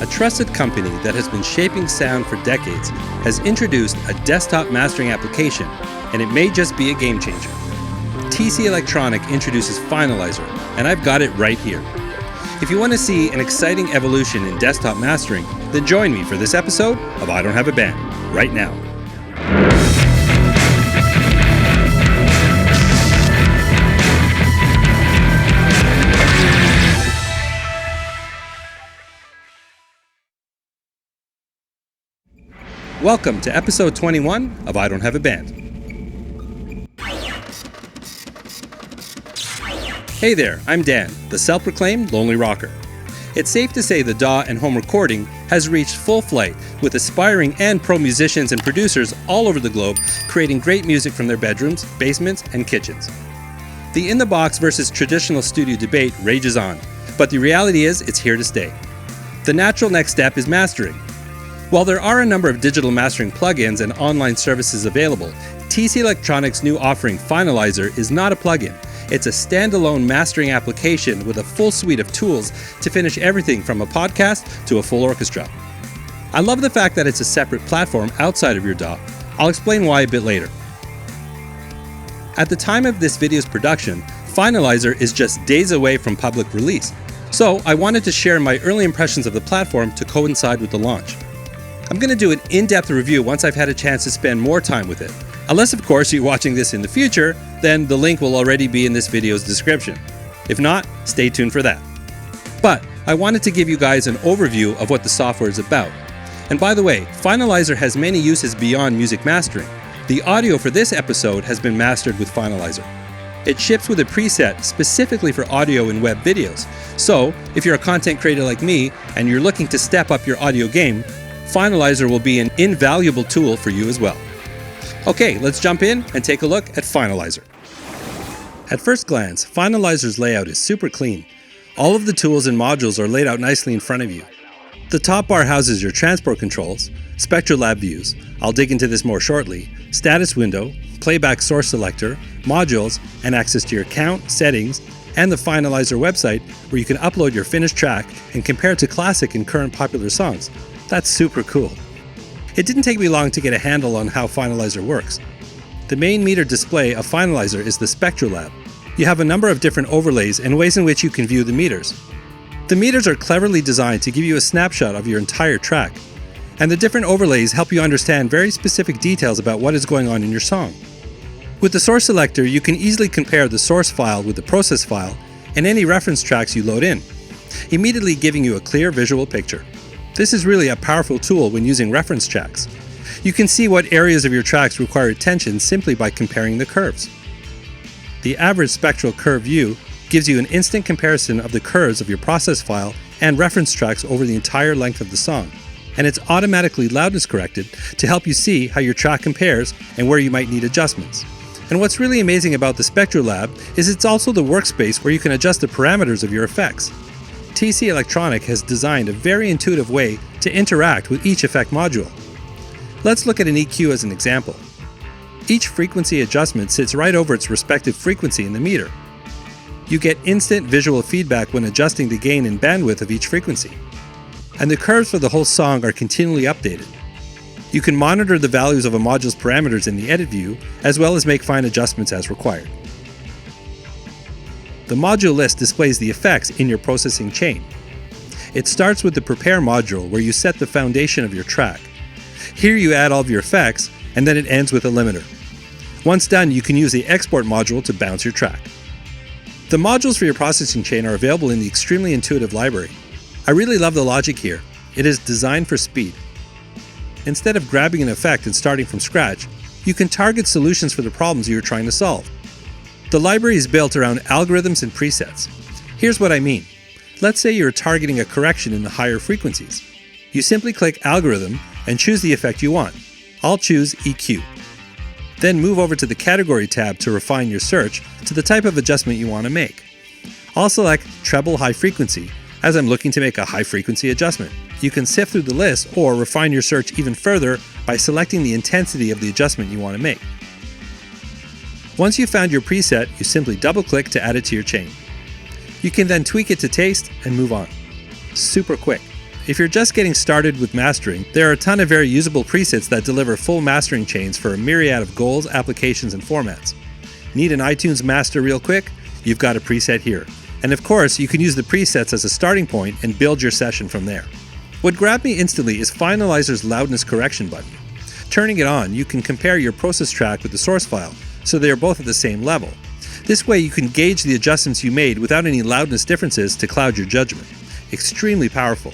a trusted company that has been shaping sound for decades, has introduced a desktop mastering application, and it may just be a game changer. TC Electronic introduces Finalizer, and I've got it right here. If you want to see an exciting evolution in desktop mastering, then join me for this episode of I Don't Have a Band, right now. Welcome to episode 21 of I Don't Have a Band. Hey there, I'm Dan, the self-proclaimed Lonely Rocker. It's safe to say the DAW and home recording has reached full flight with aspiring and pro musicians and producers all over the globe creating great music from their bedrooms, basements, and kitchens. The in-the-box versus traditional studio debate rages on, but the reality is it's here to stay. The natural next step is mastering. While there are a number of digital mastering plugins and online services available, TC Electronic's new offering Finalizer is not a plugin. It's a standalone mastering application with a full suite of tools to finish everything from a podcast to a full orchestra. I love the fact that it's a separate platform outside of your DAW. I'll explain why a bit later. At the time of this video's production, Finalizer is just days away from public release, so I wanted to share my early impressions of the platform to coincide with the launch. I'm going to do an in-depth review once I've had a chance to spend more time with it. Unless, of course, you're watching this in the future, then the link will already be in this video's description. If not, stay tuned for that. But I wanted to give you guys an overview of what the software is about. And by the way, Finalizer has many uses beyond music mastering. The audio for this episode has been mastered with Finalizer. It ships with a preset specifically for audio and web videos. So, if you're a content creator like me and you're looking to step up your audio game, Finalizer will be an invaluable tool for you as well. Okay, let's jump in and take a look at Finalizer. At first glance, Finalizer's layout is super clean. All of the tools and modules are laid out nicely in front of you. The top bar houses your transport controls, Spectro Lab views, I'll dig into this more shortly, status window, playback source selector, modules, and access to your count, settings, and the Finalizer website where you can upload your finished track and compare it to classic and current popular songs. That's super cool. It didn't take me long to get a handle on how Finalizer works. The main meter display of Finalizer is the Spectro Lab. You have a number of different overlays and ways in which you can view the meters. The meters are cleverly designed to give you a snapshot of your entire track, and the different overlays help you understand very specific details about what is going on in your song. With the source selector, you can easily compare the source file with the process file and any reference tracks you load in, immediately giving you a clear visual picture. This is really a powerful tool when using reference tracks. You can see what areas of your tracks require attention simply by comparing the curves. The average spectral curve view gives you an instant comparison of the curves of your process file and reference tracks over the entire length of the song, and it's automatically loudness corrected to help you see how your track compares and where you might need adjustments. And what's really amazing about the Spectro Lab is it's also the workspace where you can adjust the parameters of your effects. TC Electronic has designed a very intuitive way to interact with each effect module. Let's look at an EQ as an example. Each frequency adjustment sits right over its respective frequency in the meter. You get instant visual feedback when adjusting the gain and bandwidth of each frequency. And the curves for the whole song are continually updated. You can monitor the values of a module's parameters in the edit view, as well as make fine adjustments as required. The module list displays the effects in your processing chain. It starts with the prepare module where you set the foundation of your track. Here you add all of your effects, and then it ends with a limiter. Once done, you can use the export module to bounce your track. The modules for your processing chain are available in the extremely intuitive library. I really love the logic here. It is designed for speed. Instead of grabbing an effect and starting from scratch, you can target solutions for the problems you are trying to solve. The library is built around algorithms and presets. Here's what I mean. Let's say you're targeting a correction in the higher frequencies. You simply click Algorithm and choose the effect you want. I'll choose EQ. Then move over to the Category tab to refine your search to the type of adjustment you want to make. I'll select Treble High Frequency as I'm looking to make a high frequency adjustment. You can sift through the list or refine your search even further by selecting the intensity of the adjustment you want to make. Once you've found your preset, you simply double-click to add it to your chain. You can then tweak it to taste and move on. Super quick. If you're just getting started with mastering, there are a ton of very usable presets that deliver full mastering chains for a myriad of goals, applications, and formats. Need an iTunes master real quick? You've got a preset here. And of course, you can use the presets as a starting point and build your session from there. What grabbed me instantly is Finalizer's Loudness Correction button. Turning it on, you can compare your process track with the source file, so they are both at the same level. This way you can gauge the adjustments you made without any loudness differences to cloud your judgment. Extremely powerful.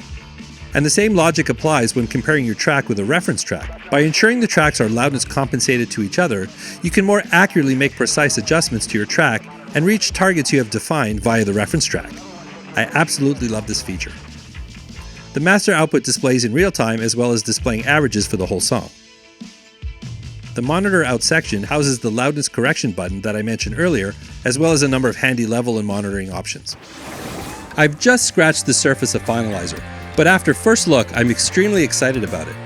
And the same logic applies when comparing your track with a reference track. By ensuring the tracks are loudness compensated to each other, you can more accurately make precise adjustments to your track and reach targets you have defined via the reference track. I absolutely love this feature. The master output displays in real time as well as displaying averages for the whole song. The monitor out section houses the loudness correction button that I mentioned earlier, as well as a number of handy level and monitoring options. I've just scratched the surface of Finalizer, but after first look, I'm extremely excited about it.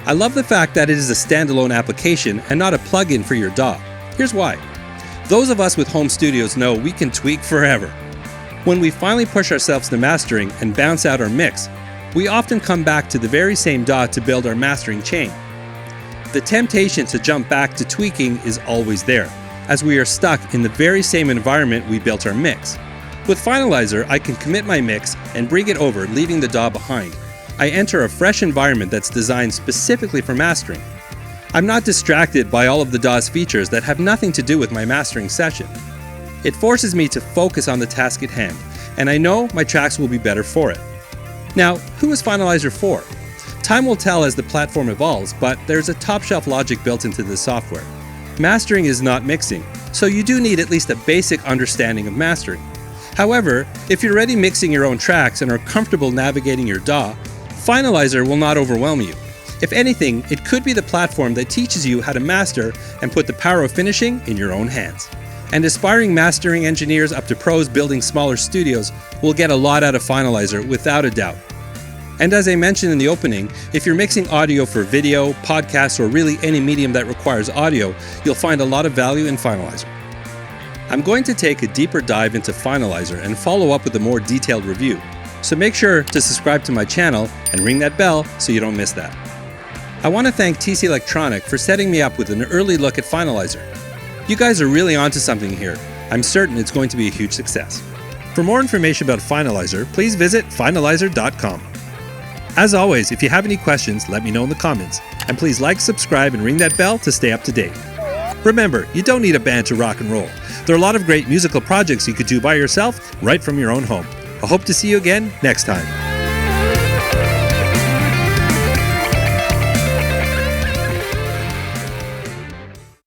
I love the fact that it is a standalone application and not a plugin for your DAW. Here's why. Those of us with home studios know we can tweak forever. When we finally push ourselves to mastering and bounce out our mix, we often come back to the very same DAW to build our mastering chain. The temptation to jump back to tweaking is always there, as we are stuck in the very same environment we built our mix. With Finalizer, I can commit my mix and bring it over, leaving the DAW behind. I enter a fresh environment that's designed specifically for mastering. I'm not distracted by all of the DAW's features that have nothing to do with my mastering session. It forces me to focus on the task at hand, and I know my tracks will be better for it. Now, who is Finalizer for? Time will tell as the platform evolves, but there's a top-shelf logic built into this software. Mastering is not mixing, so you do need at least a basic understanding of mastering. However, if you're already mixing your own tracks and are comfortable navigating your DAW, Finalizer will not overwhelm you. If anything, it could be the platform that teaches you how to master and put the power of finishing in your own hands. And aspiring mastering engineers up to pros building smaller studios will get a lot out of Finalizer without a doubt. And as I mentioned in the opening, if you're mixing audio for video, podcasts, or really any medium that requires audio, you'll find a lot of value in Finalizer. I'm going to take a deeper dive into Finalizer and follow up with a more detailed review, so make sure to subscribe to my channel and ring that bell so you don't miss that. I want to thank TC Electronic for setting me up with an early look at Finalizer. You guys are really onto something here. I'm certain it's going to be a huge success. For more information about Finalizer, please visit finalizer.com. As always, if you have any questions, let me know in the comments. And please like, subscribe, and ring that bell to stay up to date. Remember, you don't need a band to rock and roll. There are a lot of great musical projects you could do by yourself, right from your own home. I hope to see you again next time.